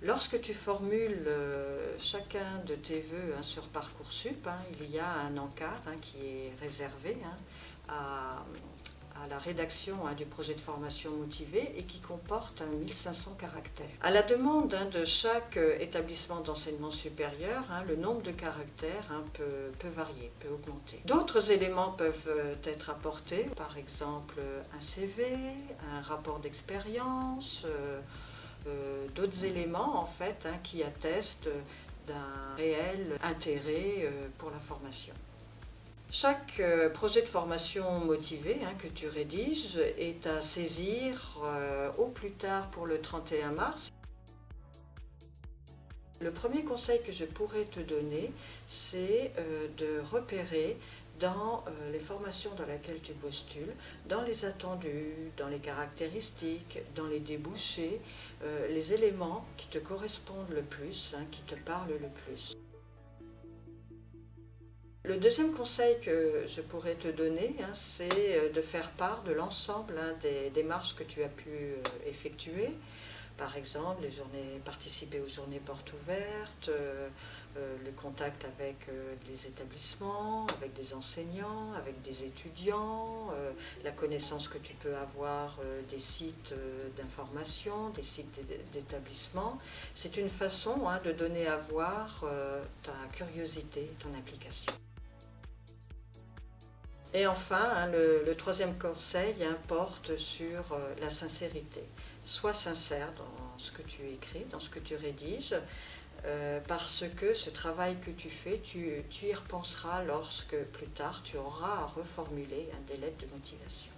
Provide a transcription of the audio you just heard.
Lorsque tu formules chacun de tes vœux sur Parcoursup, il y a un encart qui est réservé à la rédaction du projet de formation motivé et qui comporte 1500 caractères. À la demande de chaque établissement d'enseignement supérieur, le nombre de caractères peut varier, peut augmenter. D'autres éléments peuvent être apportés, par exemple un CV, un rapport d'expérience, d'autres éléments en fait qui attestent d'un réel intérêt pour la formation. Chaque projet de formation motivé que tu rédiges est à saisir au plus tard pour le 31 mars. Le premier conseil que je pourrais te donner, c'est de repérer dans les formations dans lesquelles tu postules, dans les attendus, dans les caractéristiques, dans les débouchés, les éléments qui te correspondent le plus, qui te parlent le plus. Le deuxième conseil que je pourrais te donner, c'est de faire part de l'ensemble des démarches que tu as pu effectuer. Par exemple, participer aux journées portes ouvertes, le contact avec les établissements, avec des enseignants, avec des étudiants, la connaissance que tu peux avoir des sites d'information, des sites d'établissement. C'est une façon de donner à voir ta curiosité, ton implication. Et enfin, le troisième conseil porte sur la sincérité. Sois sincère dans ce que tu écris, dans ce que tu rédiges, parce que ce travail que tu fais, tu y repenseras lorsque plus tard tu auras à reformuler des lettres de motivation.